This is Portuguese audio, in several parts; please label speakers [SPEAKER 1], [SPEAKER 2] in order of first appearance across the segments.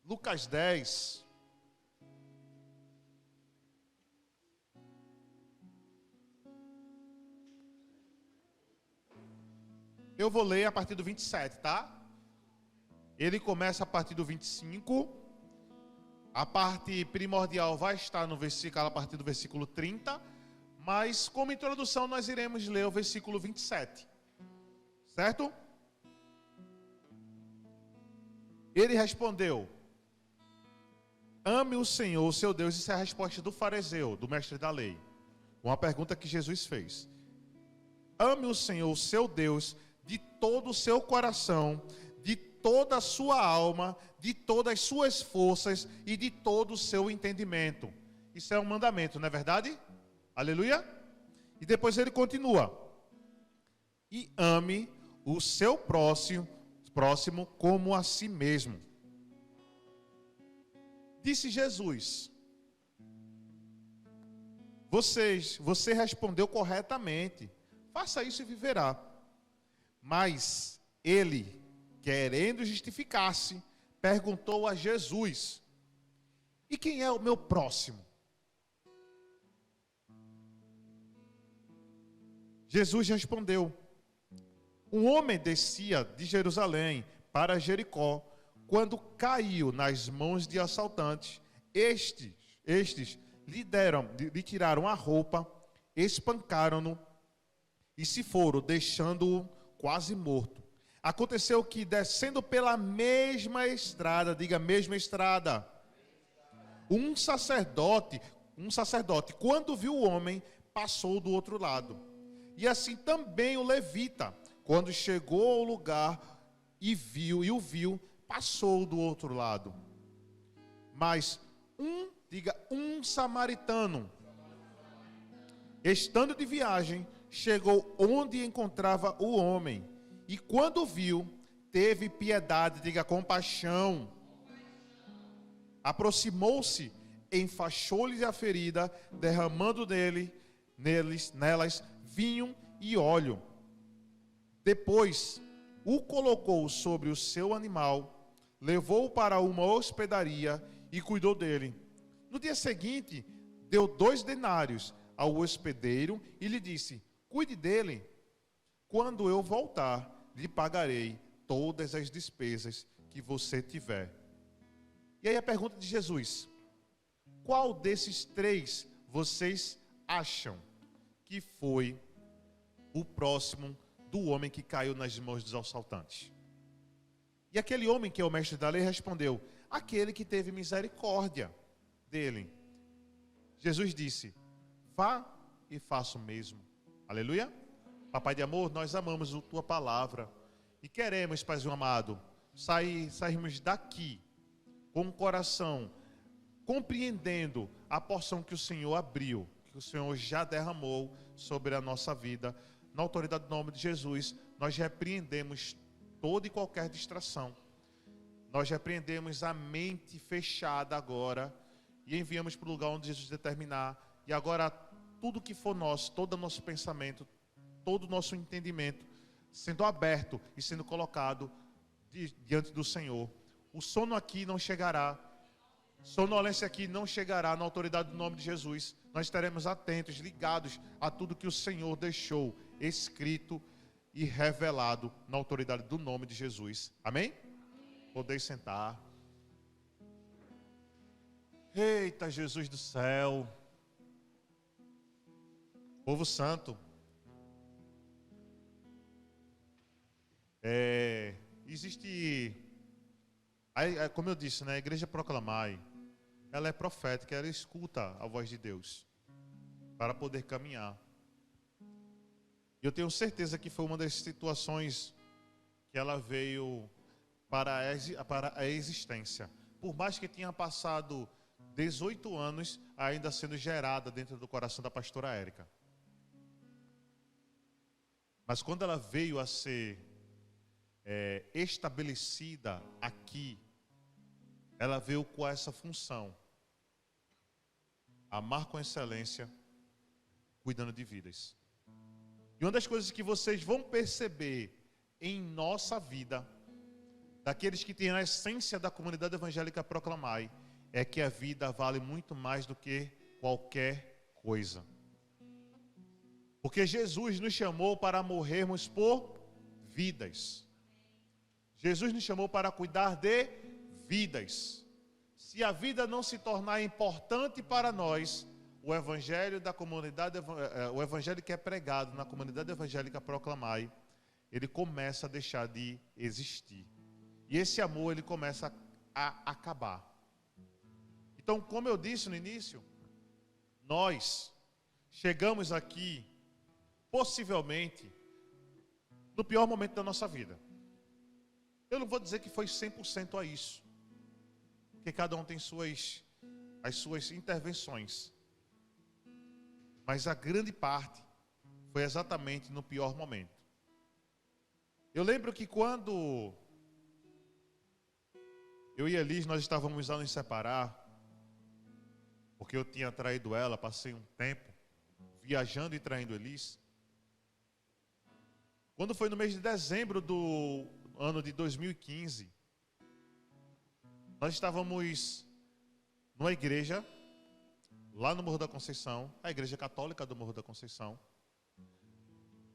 [SPEAKER 1] Lucas 10. Eu vou ler a partir do 27, tá? Ele começa a partir do 25. A parte primordial vai estar no versículo, a partir do versículo 30. Mas, como introdução, nós iremos ler o versículo 27. Certo? Ele respondeu: ame o Senhor, seu Deus. Isso é a resposta do fariseu, do mestre da lei. Uma pergunta que Jesus fez. Ame o Senhor, seu Deus, de todo o seu coração, de toda a sua alma, de todas as suas forças e de todo o seu entendimento. Isso é um mandamento, não é verdade? Aleluia? E depois ele continua. E ame o seu próximo como a si mesmo. Disse Jesus: você respondeu corretamente. Faça isso e viverá. Mas ele, querendo justificar-se, perguntou a Jesus: e quem é o meu próximo? Jesus respondeu: um homem descia de Jerusalém para Jericó, quando caiu nas mãos de assaltantes. Estes lhe tiraram a roupa, espancaram-no e se foram, deixando-o quase morto. Aconteceu que, descendo pela mesma estrada, diga mesma estrada, um sacerdote, quando viu o homem, passou do outro lado. E assim também o levita, quando chegou ao lugar e o viu, passou do outro lado. Mas um samaritano, estando de viagem, chegou onde encontrava o homem, e quando viu, teve piedade, diga compaixão. Aproximou-se, enfaixou-lhe a ferida, derramando nelas vinho e óleo. Depois o colocou sobre o seu animal, levou-o para uma hospedaria e cuidou dele. No dia seguinte, deu 2 denários ao hospedeiro e lhe disse: cuide dele. Quando eu voltar, lhe pagarei todas as despesas que você tiver. E aí a pergunta de Jesus: qual desses 3 vocês acham que foi o próximo do homem que caiu nas mãos dos assaltantes? E aquele homem, que é o mestre da lei, respondeu: aquele que teve misericórdia dele. Jesus disse: vá e faça o mesmo. Aleluia? Papai de amor, nós amamos a tua palavra e queremos, Paizinho amado, sairmos daqui com o coração compreendendo a porção que o Senhor abriu, que o Senhor já derramou sobre a nossa vida. Na autoridade do nome de Jesus, nós repreendemos toda e qualquer distração. Nós repreendemos a mente fechada agora e enviamos para o lugar onde Jesus determinar. E agora tudo que for nosso, todo o nosso pensamento, todo o nosso entendimento, sendo aberto e sendo colocado diante do Senhor. O sono aqui não chegará, sonolência aqui não chegará. Na autoridade do nome de Jesus, nós estaremos atentos, ligados a tudo que o Senhor deixou escrito e revelado na autoridade do nome de Jesus. Amém? Podeis sentar. Eita, Jesus do céu. Povo santo. Existe, como eu disse, né, a igreja Proclamai, ela é profética, ela escuta a voz de Deus para poder caminhar. E eu tenho certeza que foi uma das situações que ela veio para a existência. Por mais que tenha passado 18 anos ainda sendo gerada dentro do coração da pastora Érica. Mas quando ela veio a ser estabelecida aqui, ela veio com essa função: amar com excelência, cuidando de vidas. E uma das coisas que vocês vão perceber em nossa vida daqueles que têm a essência da comunidade evangélica Proclamai, é que a vida vale muito mais do que qualquer coisa. Porque Jesus nos chamou para morrermos por vidas. Jesus nos chamou para cuidar de vidas. Se a vida não se tornar importante para nós, o evangelho da comunidade, o evangelho que é pregado na comunidade evangélica Proclamai, ele começa a deixar de existir. E esse amor, ele começa a acabar. Então, como eu disse no início, nós chegamos aqui, possivelmente, no pior momento da nossa vida. Eu não vou dizer que foi 100% a isso, porque cada um tem as suas intervenções. Mas a grande parte foi exatamente no pior momento. Eu lembro que quando eu e Elis, nós estávamos a nos separar, porque eu tinha traído ela, passei um tempo viajando e traindo Elis. Quando foi no mês de dezembro do ano de 2015, nós estávamos numa igreja, lá no Morro da Conceição, a igreja católica do Morro da Conceição.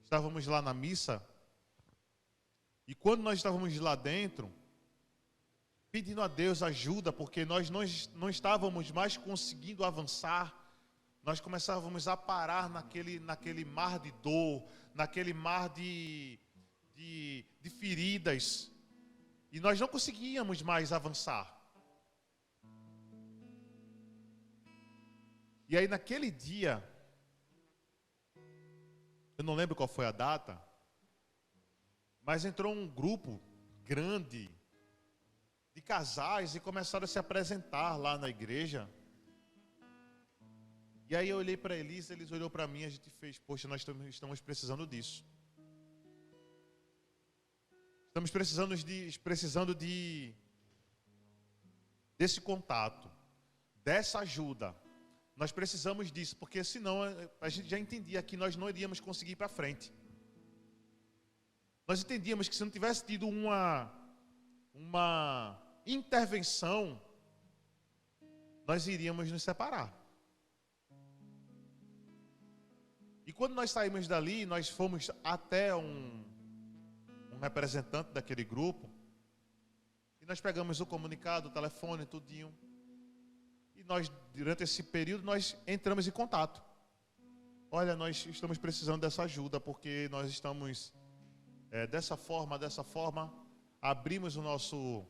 [SPEAKER 1] Estávamos lá na missa, e quando nós estávamos lá dentro, pedindo a Deus ajuda, porque nós não estávamos mais conseguindo avançar, nós começávamos a parar naquele mar de dor, naquele mar de feridas, e nós não conseguíamos mais avançar. E aí naquele dia, eu não lembro qual foi a data, mas entrou um grupo grande de casais e começaram a se apresentar lá na igreja. E aí eu olhei para Elisa, eles olhou para mim, a gente fez, poxa, nós estamos precisando disso. Estamos precisando desse contato, dessa ajuda. Nós precisamos disso, porque senão a gente já entendia que nós não iríamos conseguir ir para frente. Nós entendíamos que se não tivesse tido uma intervenção, nós iríamos nos separar. E quando nós saímos dali, nós fomos até um representante daquele grupo, e nós pegamos o comunicado, o telefone, tudinho, e nós, durante esse período, nós entramos em contato. Olha, nós estamos precisando dessa ajuda, porque nós estamos, dessa forma, abrimos o nosso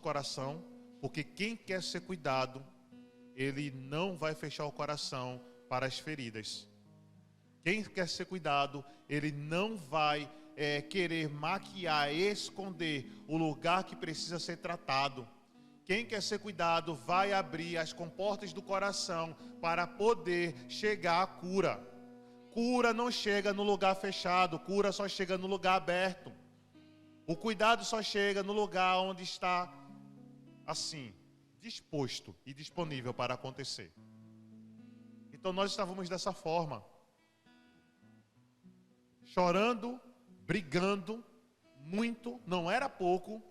[SPEAKER 1] coração, porque quem quer ser cuidado, ele não vai fechar o coração para as feridas. Quem quer ser cuidado, ele não vai querer maquiar, esconder o lugar que precisa ser tratado. Quem quer ser cuidado vai abrir as comportas do coração para poder chegar à cura. Cura não chega no lugar fechado, cura só chega no lugar aberto. O cuidado só chega no lugar onde está, assim, disposto e disponível para acontecer. Então nós estávamos dessa forma, chorando, brigando, muito, não era pouco,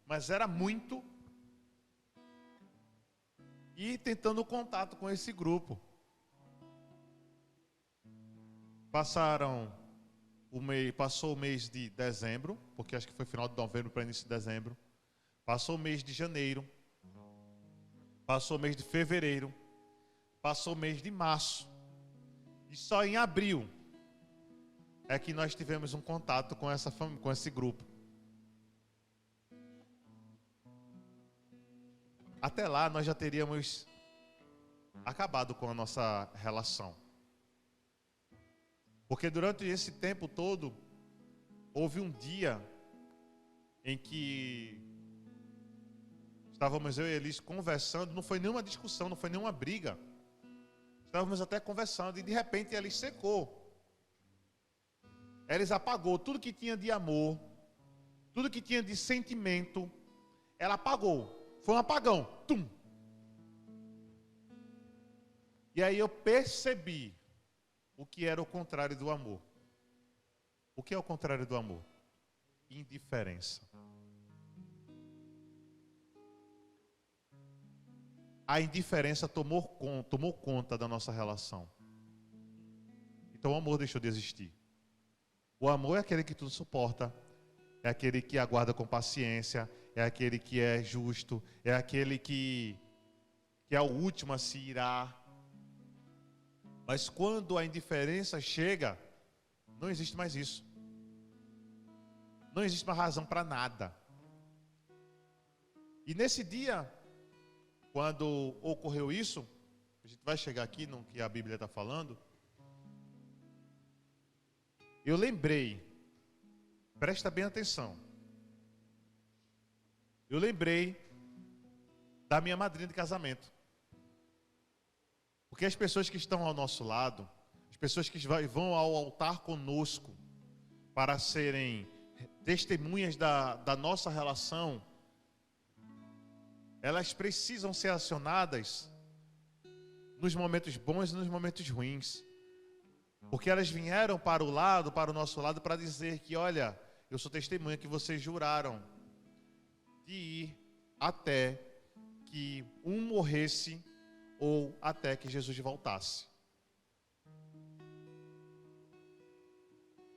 [SPEAKER 1] mas era muito, e tentando contato com esse grupo. Passou o mês de dezembro, porque acho que foi final de novembro para início de dezembro. Passou o mês de janeiro. Passou o mês de fevereiro. Passou o mês de março. E só em abril é que nós tivemos um contato com esse grupo. Até lá nós já teríamos acabado com a nossa relação. Porque durante esse tempo todo, houve um dia em que estávamos eu e Elis conversando, não foi nenhuma discussão, não foi nenhuma briga. Estávamos até conversando e de repente Elis secou. Elis apagou tudo que tinha de amor, tudo que tinha de sentimento, ela apagou. Foi um apagão. Tum! E aí eu percebi o que era o contrário do amor. O que é o contrário do amor? Indiferença. A indiferença tomou conta da nossa relação. Então o amor deixou de existir. O amor é aquele que tudo suporta, é aquele que aguarda com paciência, é aquele que é justo, é aquele que é o último a se irar. Mas quando a indiferença chega, não existe mais isso. Não existe mais razão para nada. E nesse dia, quando ocorreu isso, a gente vai chegar aqui no que a Bíblia está falando, eu lembrei, presta bem atenção, eu lembrei da minha madrinha de casamento. Porque as pessoas que estão ao nosso lado, as pessoas que vão ao altar conosco para serem testemunhas da nossa relação, elas precisam ser acionadas nos momentos bons e nos momentos ruins. Porque elas vieram para o nosso lado, para dizer que, olha, eu sou testemunha que vocês juraram de ir até que um morresse ou até que Jesus voltasse.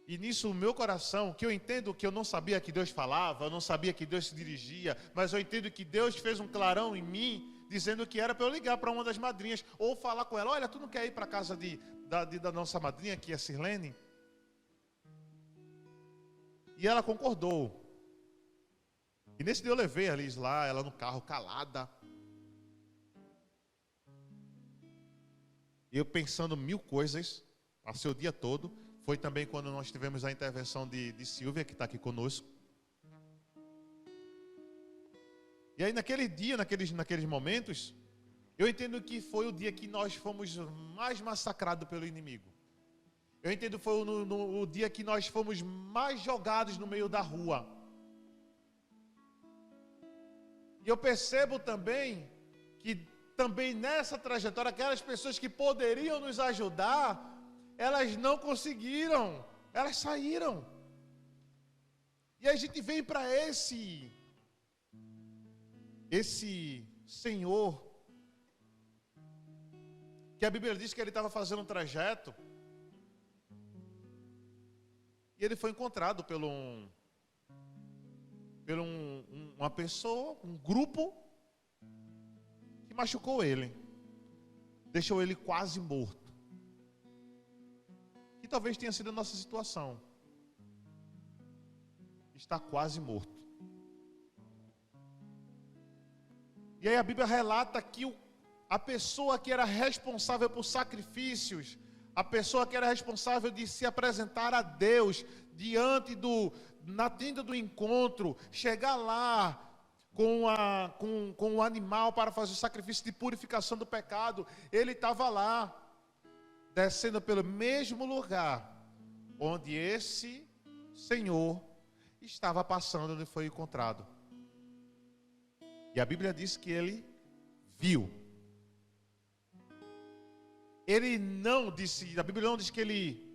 [SPEAKER 1] E nisso o meu coração, que eu entendo que eu não sabia que Deus falava, eu não sabia que Deus se dirigia, mas eu entendo que Deus fez um clarão em mim, dizendo que era para eu ligar para uma das madrinhas, ou falar com ela, olha, tu não quer ir para a casa da nossa madrinha, que é a Sirlene? E ela concordou. E nesse dia eu levei a Liz lá, ela no carro, calada. Eu pensando mil coisas, passei o dia todo. Foi também quando nós tivemos a intervenção de Silvia, que está aqui conosco. E aí naquele dia, naqueles momentos, eu entendo que foi o dia que nós fomos mais massacrados pelo inimigo. Eu entendo que foi o dia que nós fomos mais jogados no meio da rua. E eu percebo também que também nessa trajetória, aquelas pessoas que poderiam nos ajudar, elas não conseguiram, elas saíram. E a gente vem para esse Senhor, que a Bíblia diz que ele estava fazendo um trajeto, e ele foi encontrado por uma pessoa, um grupo, que machucou ele, deixou ele quase morto. Que talvez tenha sido a nossa situação. Está quase morto. E aí a Bíblia relata que a pessoa que era responsável por sacrifícios, a pessoa que era responsável de se apresentar a Deus na tenda do encontro, chegar lá com o animal para fazer o sacrifício de purificação do pecado, ele estava lá, descendo pelo mesmo lugar onde esse Senhor estava passando, onde foi encontrado. E a Bíblia diz que ele viu. A Bíblia não diz que ele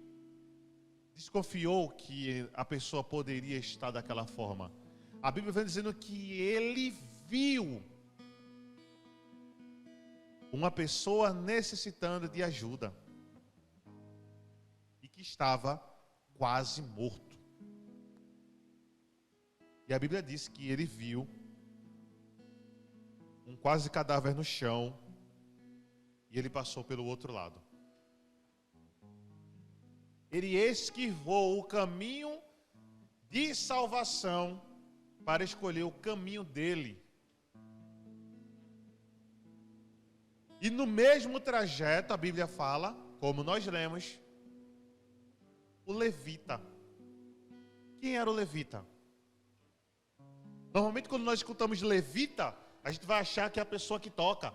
[SPEAKER 1] desconfiou que a pessoa poderia estar daquela forma. A Bíblia vem dizendo que ele viu uma pessoa necessitando de ajuda e que estava quase morto. E a Bíblia diz que ele viu um quase cadáver no chão e ele passou pelo outro lado. Ele esquivou o caminho de salvação para escolher o caminho dele. E no mesmo trajeto, a Bíblia fala, como nós lemos, o levita. Quem era o levita? Normalmente quando nós escutamos levita, a gente vai achar que é a pessoa que toca.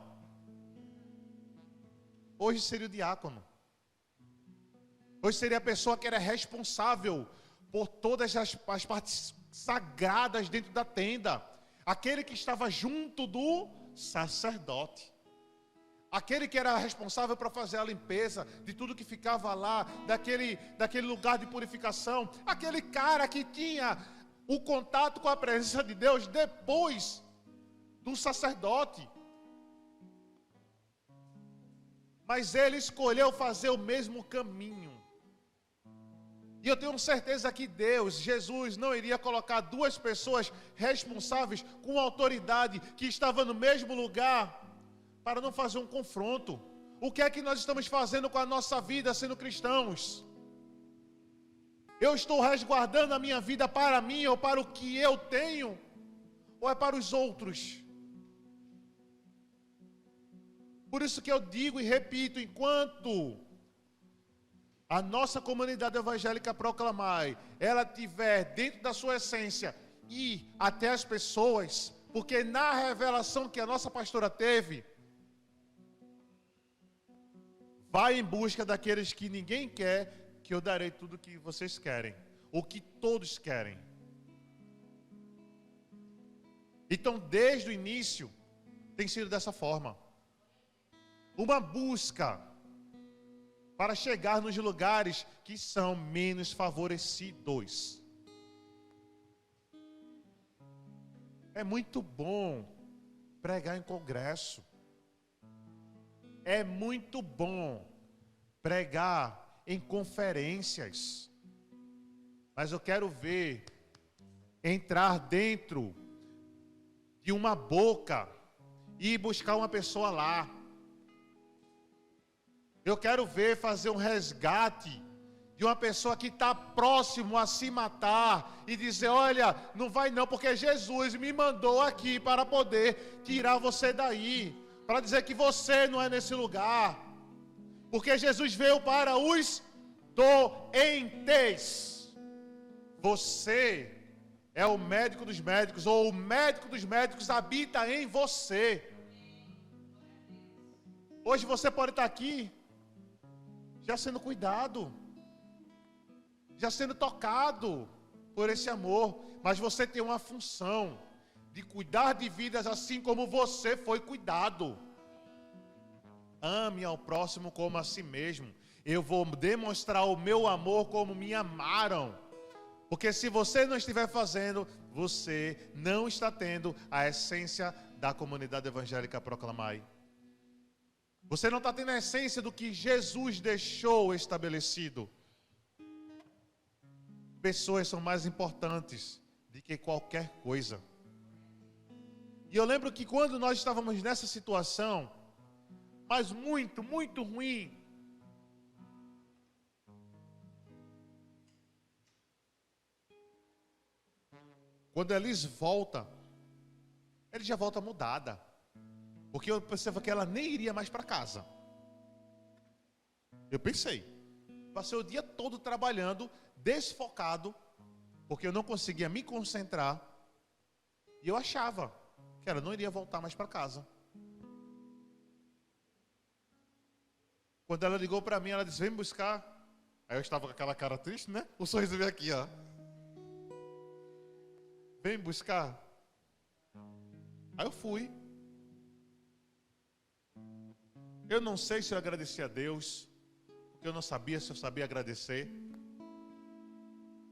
[SPEAKER 1] Hoje seria o diácono. Hoje seria a pessoa que era responsável por todas as partes sagradas dentro da tenda. Aquele que estava junto do sacerdote. Aquele que era responsável para fazer a limpeza de tudo que ficava lá, daquele lugar de purificação. Aquele cara que tinha o contato com a presença de Deus depois do sacerdote. Mas ele escolheu fazer o mesmo caminho. E eu tenho certeza que Deus, Jesus, não iria colocar duas pessoas responsáveis com autoridade que estavam no mesmo lugar para não fazer um confronto. O que é que nós estamos fazendo com a nossa vida sendo cristãos? Eu estou resguardando a minha vida para mim ou para o que eu tenho? Ou é para os outros? Por isso que eu digo e repito, enquanto a nossa comunidade evangélica Proclamai, ela tiver dentro da sua essência e até as pessoas, porque na revelação que a nossa pastora teve, vai em busca daqueles que ninguém quer, que eu darei tudo o que vocês querem, o que todos querem. Então, desde o início, tem sido dessa forma. Uma busca para chegar nos lugares que são menos favorecidos. É muito bom pregar em congresso. É muito bom pregar em conferências. Mas eu quero ver entrar dentro de uma boca e buscar uma pessoa lá. Eu quero ver fazer um resgate de uma pessoa que está próximo a se matar e dizer, olha, não vai não, porque Jesus me mandou aqui para poder tirar você daí, para dizer que você não é nesse lugar, porque Jesus veio para os doentes. Você é o médico dos médicos, ou o médico dos médicos habita em você. Hoje você pode estar aqui já sendo cuidado, já sendo tocado por esse amor, mas você tem uma função de cuidar de vidas assim como você foi cuidado. Ame ao próximo como a si mesmo. Eu vou demonstrar o meu amor como me amaram. Porque se você não estiver fazendo, você não está tendo a essência da comunidade evangélica Proclamai. Você não está tendo a essência do que Jesus deixou estabelecido. Pessoas são mais importantes do que qualquer coisa. E eu lembro que quando nós estávamos nessa situação, mas muito, muito ruim, quando Elis volta, ele já volta mudada. Porque eu pensava que ela nem iria mais para casa. Eu pensei. Passei o dia todo trabalhando, desfocado, porque eu não conseguia me concentrar. E eu achava que ela não iria voltar mais para casa. Quando ela ligou para mim, ela disse, vem me buscar. Aí eu estava com aquela cara triste, né? O sorriso veio aqui, ó. Vem me buscar. Aí eu fui. Eu não sei se eu agradeci a Deus, porque eu não sabia se eu sabia agradecer.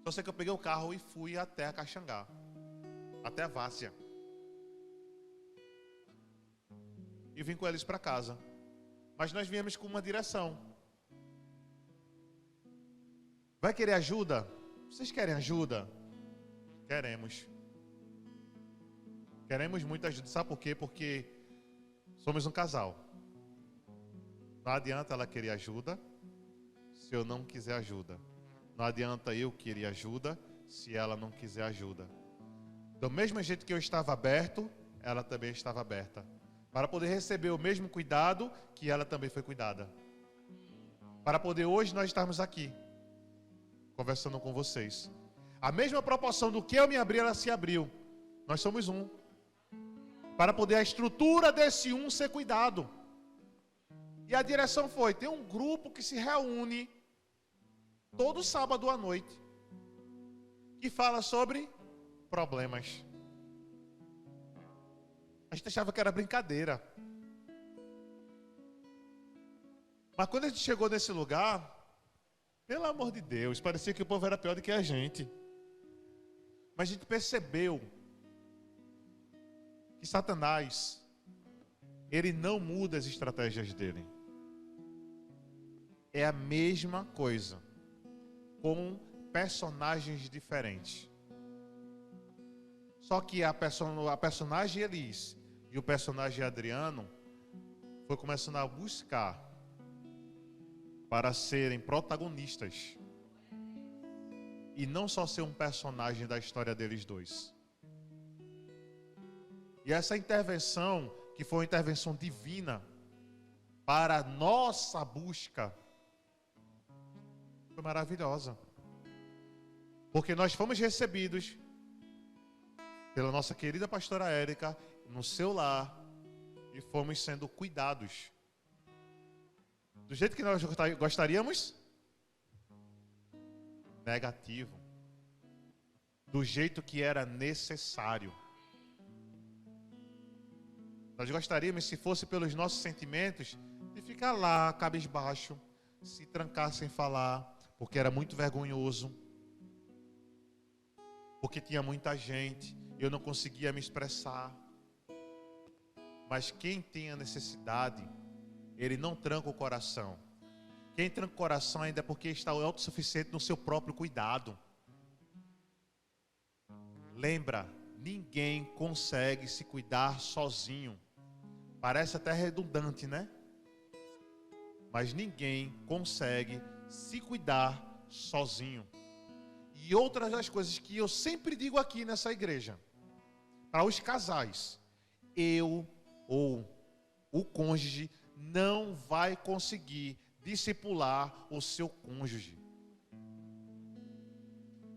[SPEAKER 1] Só sei que eu peguei o carro e fui até a Caxangá, até a Várzea. E vim com eles para casa. Mas nós viemos com uma direção. Vai querer ajuda? Vocês querem ajuda? Queremos. Queremos muita ajuda. Sabe por quê? Porque somos um casal. Não adianta ela querer ajuda se eu não quiser ajuda. Não adianta eu querer ajuda se ela não quiser ajuda. Do mesmo jeito que eu estava aberto, ela também estava aberta. Para poder receber o mesmo cuidado que ela também foi cuidada. Para poder hoje nós estarmos aqui, conversando com vocês. A mesma proporção do que eu me abri, ela se abriu. Nós somos um. Para poder a estrutura desse um ser cuidado. E a direção foi, tem um grupo que se reúne todo sábado à noite, que fala sobre problemas. A gente achava que era brincadeira. Mas quando a gente chegou nesse lugar, pelo amor de Deus, parecia que o povo era pior do que a gente. Mas a gente percebeu que Satanás, ele não muda as estratégias dele. É a mesma coisa, com personagens diferentes. Só que a personagem Elis e o personagem Adriano foi começando a buscar para serem protagonistas. E não só ser um personagem da história deles dois. E essa intervenção, que foi uma intervenção divina para a nossa busca, foi maravilhosa. Porque nós fomos recebidos pela nossa querida pastora Érica no seu lar e fomos sendo cuidados do jeito que nós gostaríamos? Negativo. Do jeito que era necessário. Nós gostaríamos, se fosse pelos nossos sentimentos, de ficar lá, cabisbaixo, se trancar sem falar, porque era muito vergonhoso, porque tinha muita gente, eu não conseguia me expressar. Mas quem tem a necessidade, ele não tranca o coração. Quem tranca o coração ainda é porque está autossuficiente no seu próprio cuidado. Lembra, ninguém consegue se cuidar sozinho. Parece até redundante, né? Mas ninguém consegue se cuidar sozinho. E outras das coisas que eu sempre digo aqui nessa igreja, para os casais, eu ou o cônjuge não vai conseguir discipular o seu cônjuge.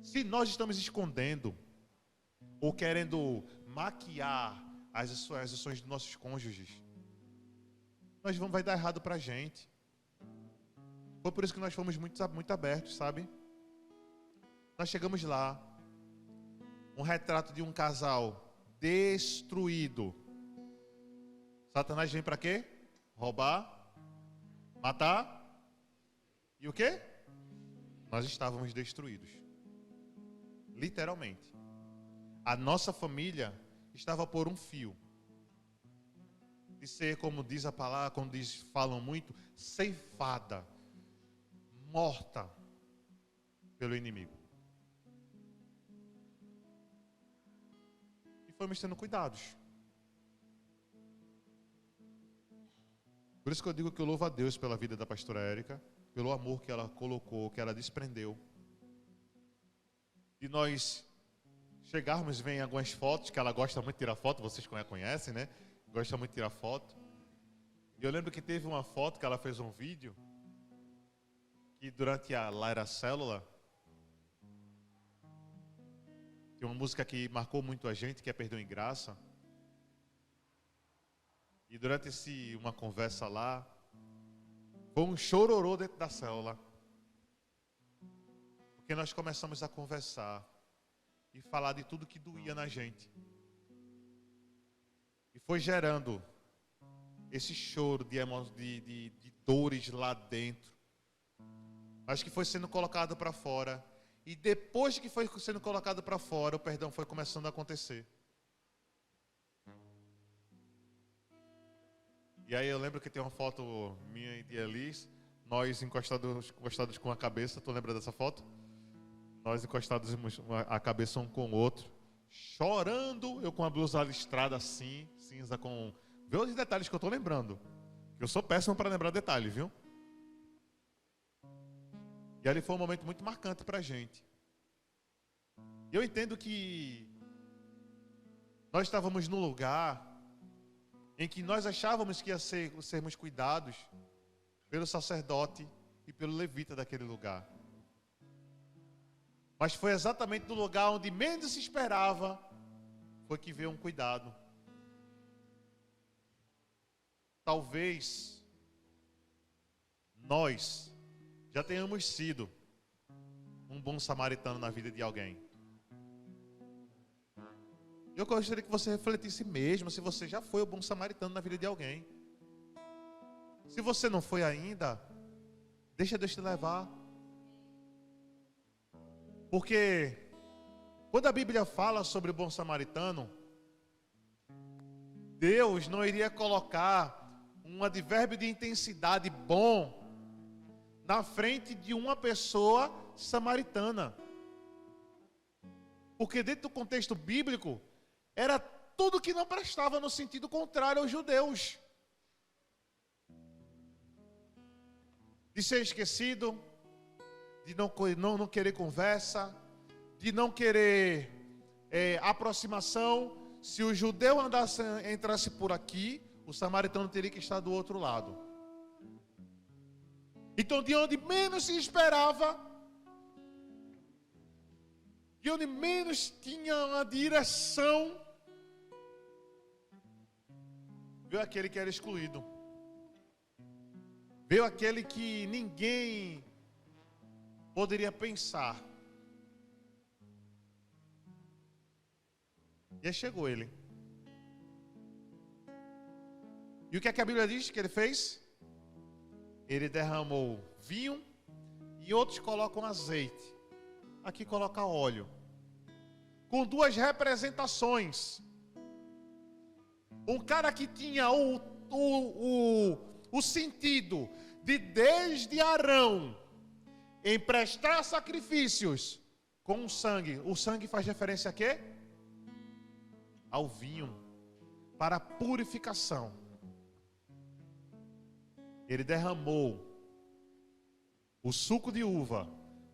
[SPEAKER 1] Se nós estamos escondendo ou querendo maquiar as ações dos nossos cônjuges, vai dar errado para a gente. Foi por isso que nós fomos muito abertos, sabe? Nós chegamos lá, um retrato de um casal destruído. Satanás vem para quê? Roubar, matar e o quê? Nós estávamos destruídos. Literalmente. A nossa família estava por um fio. De ser, como diz a palavra, como falam muito, ceifada, morta pelo inimigo. E fomos tendo cuidados. Por isso que eu digo que eu louvo a Deus pela vida da pastora Érica, pelo amor que ela colocou, que ela desprendeu. E nós chegarmos, vem algumas fotos, que ela gosta muito de tirar foto, vocês conhecem, né? Gosta muito de tirar foto. E eu lembro que teve uma foto que ela fez um vídeo, que durante a Laira Célula, tem uma música que marcou muito a gente, que é Perdão em Graça. E durante uma conversa lá, foi um chororô dentro da célula. Porque nós começamos a conversar e falar de tudo que doía na gente. E foi gerando esse choro de dores lá dentro. Mas que foi sendo colocado para fora. E depois que foi sendo colocado para fora, o perdão foi começando a acontecer. E aí eu lembro que tem uma foto minha e de Elis, nós encostados com a cabeça, tu lembra dessa foto? Nós encostados a cabeça um com o outro, chorando, eu com a blusa listrada assim, cinza com... Vê os detalhes que eu tô lembrando, eu sou péssimo para lembrar detalhes, viu? E ali foi um momento muito marcante pra gente. E eu entendo que nós estávamos num lugar em que nós achávamos que ia sermos cuidados pelo sacerdote e pelo levita daquele lugar. Mas foi exatamente no lugar onde menos se esperava, foi que veio um cuidado. Talvez nós já tenhamos sido um bom samaritano na vida de alguém. Eu gostaria que você refletisse mesmo se você já foi o bom samaritano na vida de alguém. Se você não foi ainda, Deixa Deus te levar. Porque quando a Bíblia fala sobre o bom samaritano, Deus não iria colocar um advérbio de intensidade bom na frente de uma pessoa samaritana. Porque dentro do contexto bíblico, era tudo que não prestava no sentido contrário aos judeus. De ser esquecido, de não querer conversa, de não querer aproximação. Se o judeu entrasse por aqui, o samaritano teria que estar do outro lado. Então, de onde menos se esperava, de onde menos tinha uma direção, veio aquele que era excluído. Veio aquele que ninguém poderia pensar. E aí chegou ele. E o que é que a Bíblia diz que ele fez? Ele derramou vinho e outros colocam azeite. Aqui coloca óleo. Com duas representações. Um cara que tinha o sentido de desde Arão em prestar sacrifícios com o sangue. O sangue faz referência a quê? Ao vinho, para a purificação. Ele derramou o suco de uva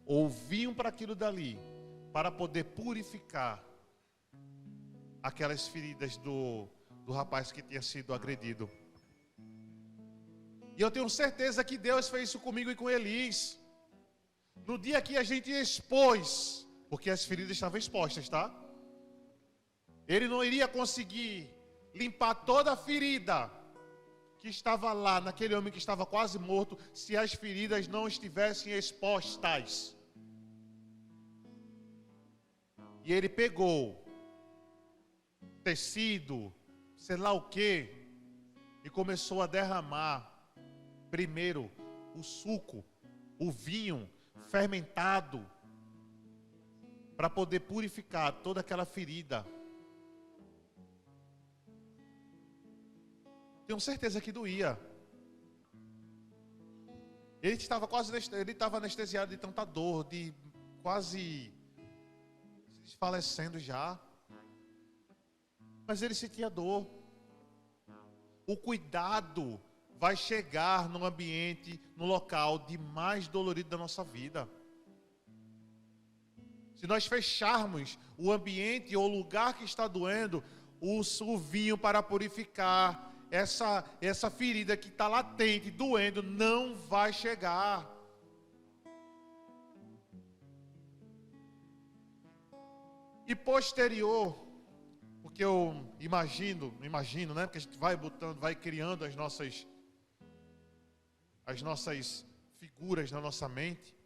[SPEAKER 1] ou vinho para aquilo dali, para poder purificar aquelas feridas do rapaz que tinha sido agredido. E eu tenho certeza que Deus fez isso comigo e com Elis. No dia que a gente expôs, porque as feridas estavam expostas, tá? Ele não iria conseguir limpar toda a ferida que estava lá, naquele homem que estava quase morto, se as feridas não estivessem expostas. E ele pegou tecido, sei lá o que, e começou a derramar primeiro o suco, o vinho fermentado, para poder purificar toda aquela ferida. Tenho certeza que doía. Ele estava anestesiado de tanta dor, de quase se desfalecendo já. Mas ele sentia dor. O cuidado vai chegar no ambiente, no local de mais dolorido da nossa vida. Se nós fecharmos o ambiente ou o lugar que está doendo, o vinho para purificar essa ferida que está latente, doendo, não vai chegar. E posterior, porque eu imagino, né? Porque a gente vai botando, vai criando as nossas figuras na nossa mente.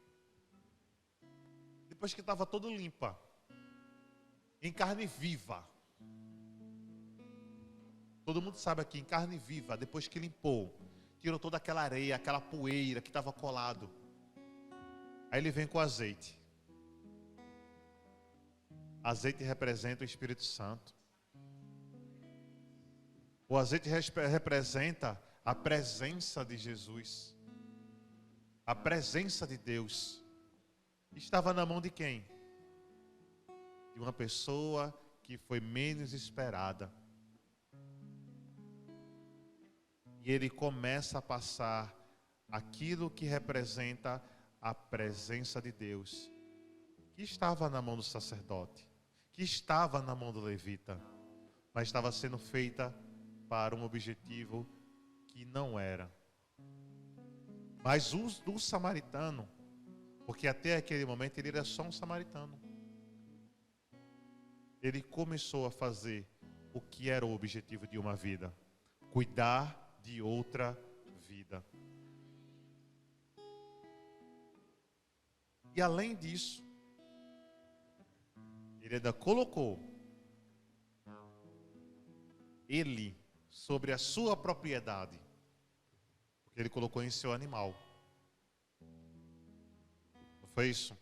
[SPEAKER 1] Depois que estava todo limpa, em carne viva. Todo mundo sabe aqui, em carne viva, depois que limpou, tirou toda aquela areia, aquela poeira que estava colado. Aí ele vem com azeite. Azeite representa o Espírito Santo. O azeite representa a presença de Jesus. A presença de Deus. Estava na mão de quem? De uma pessoa que foi menos esperada. E ele começa a passar aquilo que representa a presença de Deus, que estava na mão do sacerdote, que estava na mão do levita, mas estava sendo feita para um objetivo que não era. Mas o samaritano, porque até aquele momento ele era só um samaritano, ele começou a fazer o que era o objetivo de uma vida: cuidar de outra vida. E além disso, ele ainda colocou ele sobre a sua propriedade, porque ele colocou em seu animal. foi isso.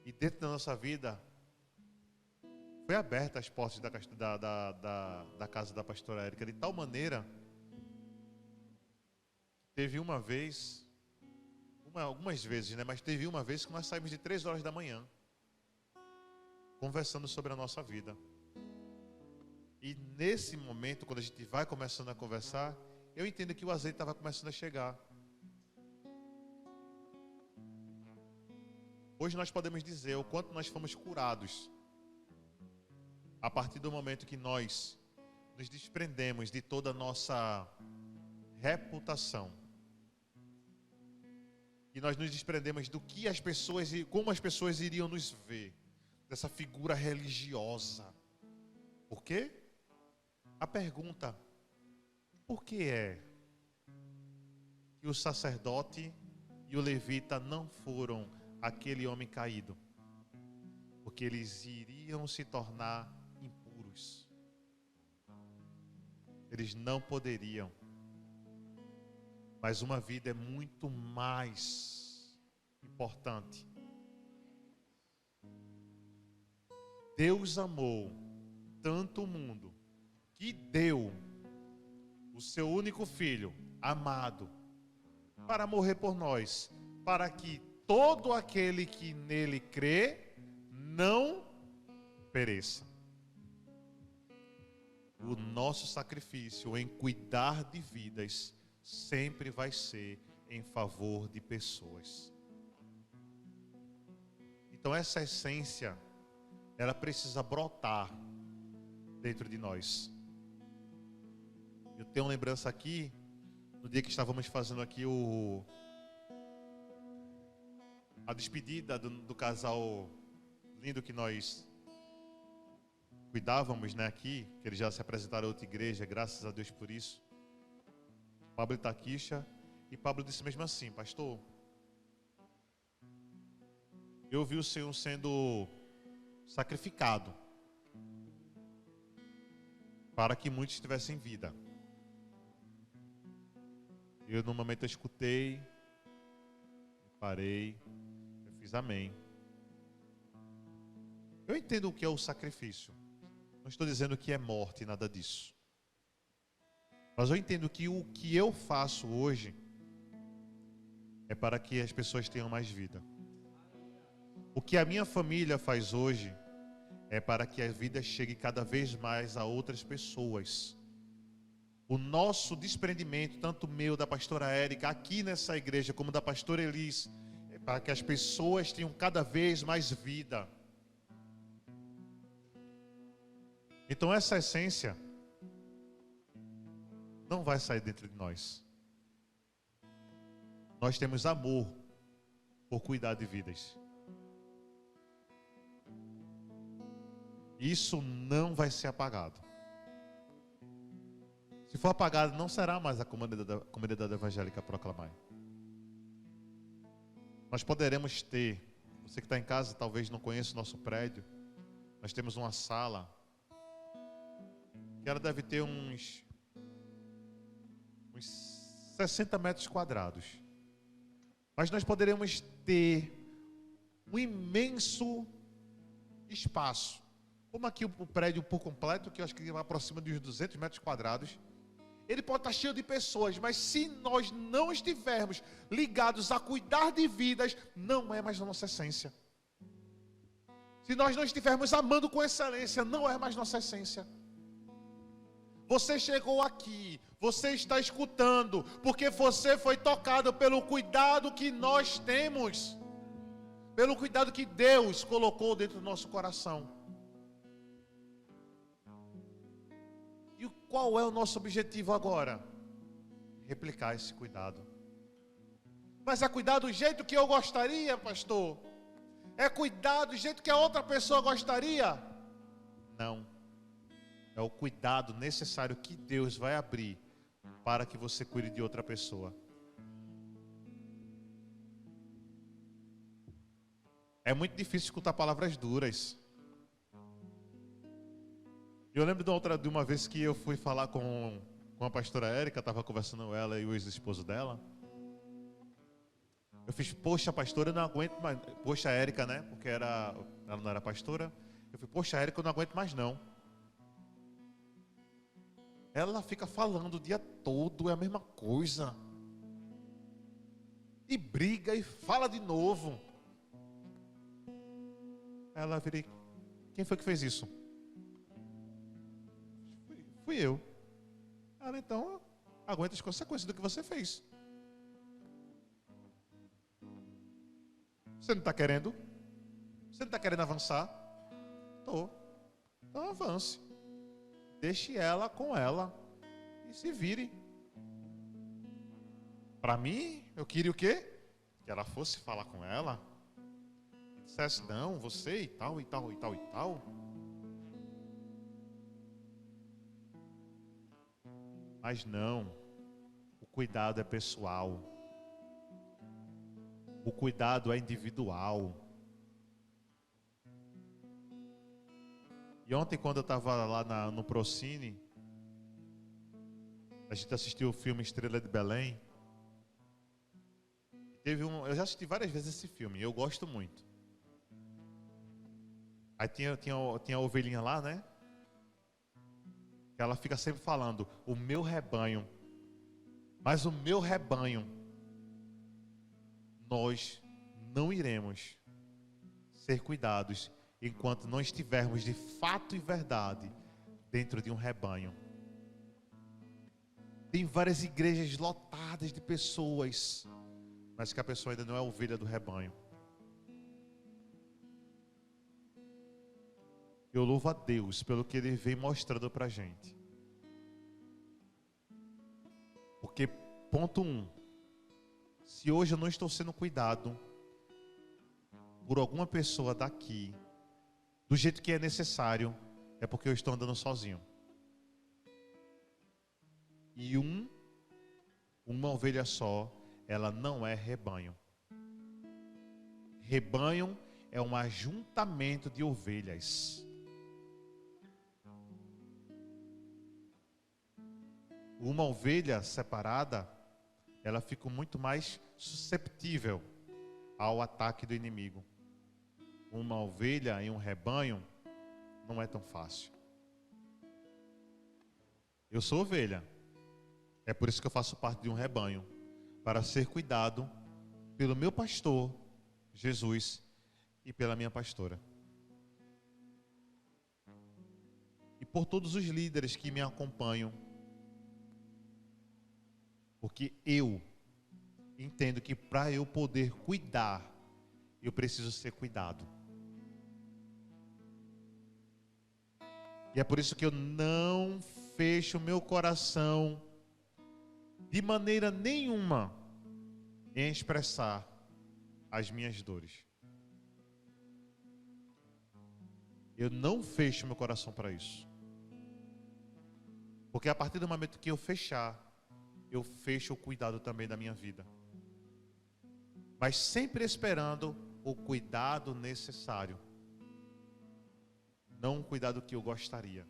[SPEAKER 1] E dentro da nossa vida, foi aberta as portas da casa da pastora Érica, de tal maneira, teve uma vez, algumas vezes, né? Mas teve uma vez que nós saímos de 3 horas da manhã, conversando sobre a nossa vida. E nesse momento, quando a gente vai começando a conversar, eu entendo que o azeite estava começando a chegar. Hoje nós podemos dizer o quanto nós fomos curados a partir do momento que nós nos desprendemos de toda a nossa reputação. E nós nos desprendemos do que as pessoas e como as pessoas iriam nos ver, dessa figura religiosa. Por quê? A pergunta: por que é que o sacerdote e o levita não foram aquele homem caído? Porque eles iriam se tornar impuros. Eles não poderiam. Mas uma vida é muito mais importante. Deus amou tanto o mundo que deu o seu único filho amado para morrer por nós, para que todo aquele que nele crê não pereça. O nosso sacrifício em cuidar de vidas sempre vai ser em favor de pessoas. Então essa essência, ela precisa brotar dentro de nós. Eu tenho uma lembrança aqui, no dia que estávamos fazendo aqui a despedida do casal lindo que nós cuidávamos, né, aqui, que eles já se apresentaram a outra igreja, graças a Deus por isso. Pablo e Taquisha, e Pablo disse mesmo assim: pastor, eu vi o Senhor sendo sacrificado para que muitos tivessem vida. Eu no momento eu escutei, eu parei, eu fiz amém. Eu entendo o que é o sacrifício. Não estou dizendo que é morte, nada disso. Mas eu entendo que o que eu faço hoje é para que as pessoas tenham mais vida. O que a minha família faz hoje é para que a vida chegue cada vez mais a outras pessoas. O nosso desprendimento, tanto meu, da pastora Érica, aqui nessa igreja, como da pastora Elis, é para que as pessoas tenham cada vez mais vida. Então essa essência não vai sair dentro de nós. Nós temos amor por cuidar de vidas. Isso não vai ser apagado. Se for apagado, não será mais a comunidade evangélica Proclamai. Nós poderemos ter, você que está em casa talvez não conheça o nosso prédio, nós temos uma sala, que ela deve ter uns 60 metros quadrados. Mas nós poderemos ter um imenso espaço. Como aqui o prédio por completo, que eu acho que aproxima dos 200 metros quadrados, ele pode estar cheio de pessoas, mas se nós não estivermos ligados a cuidar de vidas, não é mais a nossa essência. Se nós não estivermos amando com excelência, não é mais nossa essência. Você chegou aqui, você está escutando, porque você foi tocado pelo cuidado que nós temos, pelo cuidado que Deus colocou dentro do nosso coração. E qual é o nosso objetivo agora? Replicar esse cuidado. Mas é cuidar do jeito que eu gostaria, pastor? É cuidar do jeito que a outra pessoa gostaria? Não. É o cuidado necessário que Deus vai abrir para que você cuide de outra pessoa. É muito difícil escutar palavras duras. Eu lembro de uma vez que eu fui falar com a pastora Érica, estava conversando ela e o ex-esposo dela. Eu fiz, poxa, pastora, eu não aguento mais. Poxa, Érica, né? Porque ela não era pastora. Eu falei, poxa, Érica, eu não aguento mais não. Ela fica falando o dia todo, é a mesma coisa. E briga e fala de novo. Ela virei, quem foi que fez isso? Fui eu. Ela, então, aguenta as consequências do que você fez. Você não está querendo? Você não está querendo avançar? Estou. Então avance. Deixe ela com ela. E se vire. Para mim, eu queria o quê? Que ela fosse falar com ela. E dissesse, não, você e tal, e tal, e tal, e tal. Mas não. O cuidado é pessoal. O cuidado é individual. E ontem, quando eu estava lá no Procine, a gente assistiu o filme Estrela de Belém. Eu já assisti várias vezes esse filme, eu gosto muito. Aí tinha a ovelhinha lá, né? Que ela fica sempre falando, o meu rebanho. Mas o meu rebanho, nós não iremos ser cuidados enquanto não estivermos de fato e verdade dentro de um rebanho. Tem várias igrejas lotadas de pessoas, mas que a pessoa ainda não é ovelha do rebanho. Eu louvo a Deus pelo que Ele vem mostrando pra gente. Porque, ponto 1, se hoje eu não estou sendo cuidado por alguma pessoa daqui, do jeito que é necessário, é porque eu estou andando sozinho. E uma ovelha só, ela não é rebanho. Rebanho é um ajuntamento de ovelhas. Uma ovelha separada, ela fica muito mais susceptível ao ataque do inimigo. Uma ovelha em um rebanho não é tão fácil. Eu sou ovelha. É por isso que eu faço parte de um rebanho, para ser cuidado pelo meu pastor, Jesus, e pela minha pastora. E por todos os líderes que me acompanham. Porque eu entendo que para eu poder cuidar, eu preciso ser cuidado. E é por isso que eu não fecho meu coração de maneira nenhuma em expressar as minhas dores. Eu não fecho meu coração para isso. Porque a partir do momento que eu fechar, eu fecho o cuidado também da minha vida. Mas sempre esperando o cuidado necessário. Não o cuidado que eu gostaria.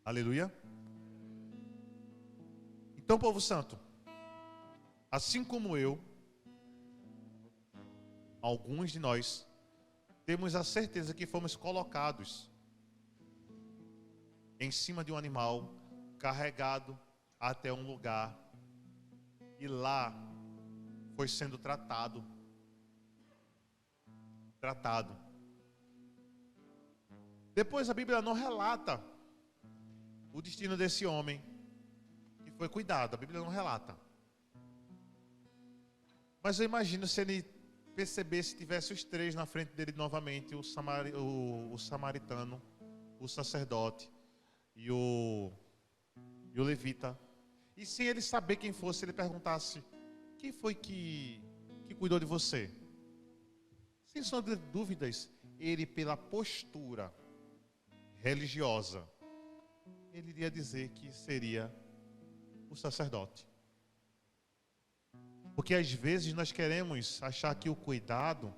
[SPEAKER 1] Aleluia? Então, povo santo, assim como eu, alguns de nós temos a certeza que fomos colocados em cima de um animal, carregado até um lugar, e lá foi sendo tratado. Depois a Bíblia não relata o destino desse homem que foi cuidado, a Bíblia não relata. Mas eu imagino se ele percebesse, tivesse os três na frente dele novamente, o samaritano, o sacerdote e o levita. E sem ele saber quem fosse, ele perguntasse, quem foi que cuidou de você? Sem sombra de dúvidas, ele, pela postura religiosa, ele iria dizer que seria o sacerdote. Porque às vezes nós queremos achar que o cuidado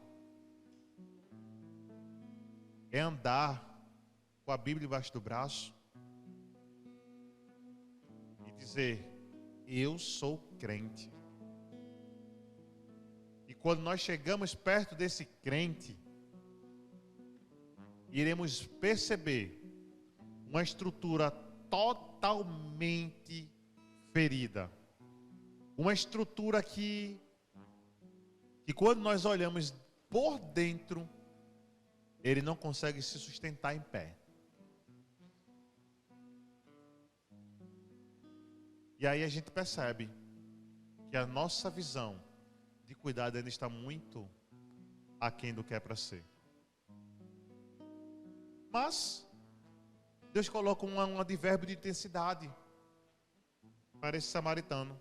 [SPEAKER 1] é andar com a Bíblia debaixo do braço e dizer, eu sou crente. quando nós chegamos perto desse crente, iremos perceber uma estrutura totalmente ferida. Uma estrutura que quando nós olhamos por dentro, ele não consegue se sustentar em pé. E aí a gente percebe que a nossa visão de cuidado ainda está muito aquém do que é para ser. Mas Deus coloca um advérbio de intensidade para esse samaritano.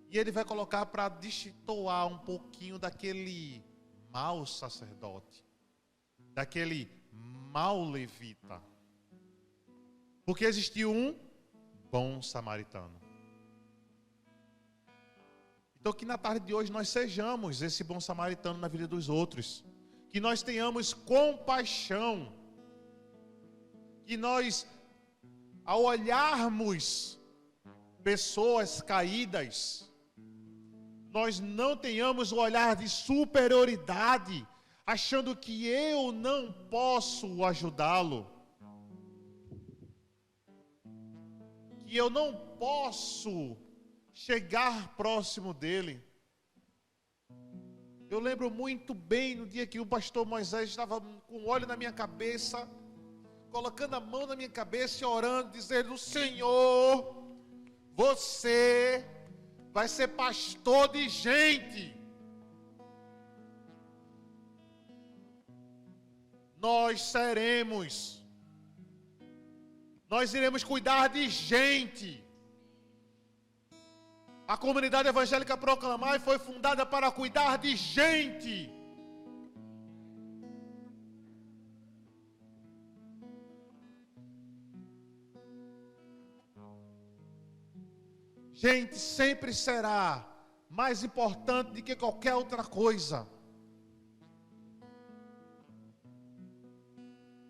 [SPEAKER 1] E ele vai colocar para destoar um pouquinho daquele mau sacerdote, daquele mau levita. Porque existiu um bom samaritano. Então que na tarde de hoje nós sejamos esse bom samaritano na vida dos outros. Que nós tenhamos compaixão. Que nós, ao olharmos pessoas caídas, nós não tenhamos o olhar de superioridade, achando que eu não posso ajudá-lo, que eu não posso chegar próximo dele. Eu lembro muito bem no dia que o pastor Moisés estava com óleo na minha cabeça, colocando a mão na minha cabeça e orando, dizendo: Senhor, você vai ser pastor de gente. Nós seremos. Nós iremos cuidar de gente. A comunidade evangélica Proclamar foi fundada para cuidar de gente. Gente sempre será mais importante do que qualquer outra coisa.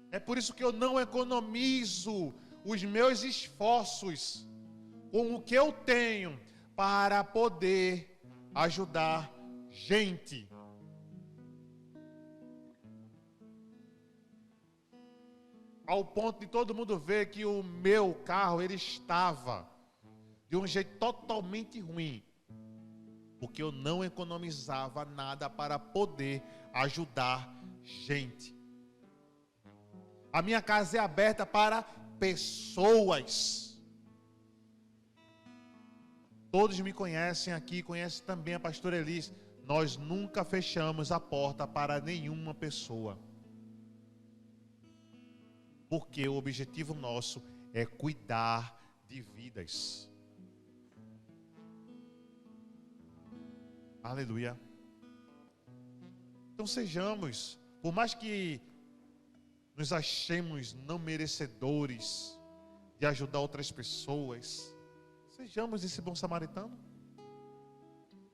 [SPEAKER 1] É por isso que eu não economizo os meus esforços com o que eu tenho para poder ajudar gente. Ao ponto de todo mundo ver que o meu carro, ele estava de um jeito totalmente ruim, porque eu não economizava nada para poder ajudar gente. A minha casa é aberta para pessoas. Todos me conhecem aqui, conhecem também a pastora Elis. Nós nunca fechamos a porta para nenhuma pessoa, porque o objetivo nosso é cuidar de vidas. Aleluia. Então sejamos, por mais que nos achemos não merecedores de ajudar outras pessoas, sejamos esse bom samaritano.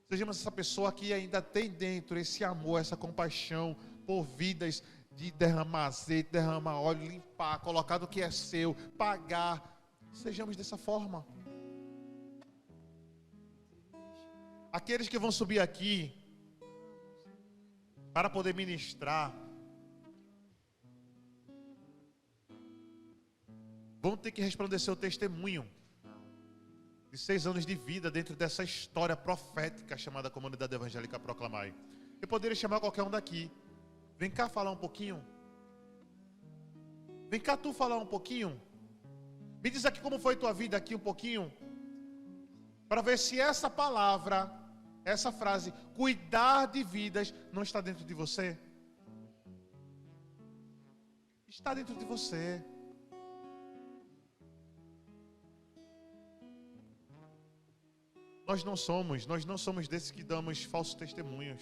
[SPEAKER 1] Sejamos essa pessoa que ainda tem dentro esse amor, essa compaixão por vidas, de derramar azeite, derramar óleo, limpar, colocar do que é seu, pagar. Sejamos dessa forma. Aqueles que vão subir aqui para poder ministrar vão ter que resplandecer o testemunho de 6 anos de vida dentro dessa história profética chamada Comunidade Evangélica Proclamar. Eu poderia chamar qualquer um daqui. Vem cá falar um pouquinho. Vem cá tu falar um pouquinho. Me diz aqui como foi tua vida aqui um pouquinho, para ver se essa palavra, essa frase, cuidar de vidas, não está dentro de você. Está dentro de você. Nós não somos desses que damos falsos testemunhos.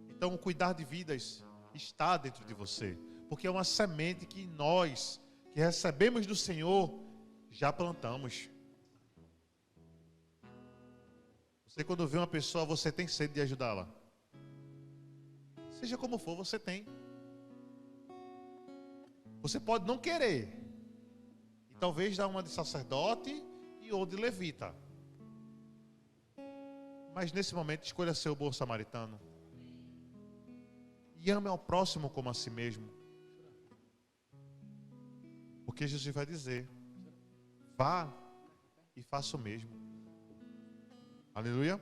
[SPEAKER 1] Então, cuidar de vidas está dentro de você, porque é uma semente que nós, que recebemos do Senhor, já plantamos. Você, quando vê uma pessoa, você tem sede de ajudá-la. Seja como for, você tem. Você pode não querer, e talvez dar uma de sacerdote ou de levita. Mas nesse momento, escolha ser o bom samaritano. E ame ao próximo como a si mesmo. Porque Jesus vai dizer: vá e faça o mesmo. Aleluia.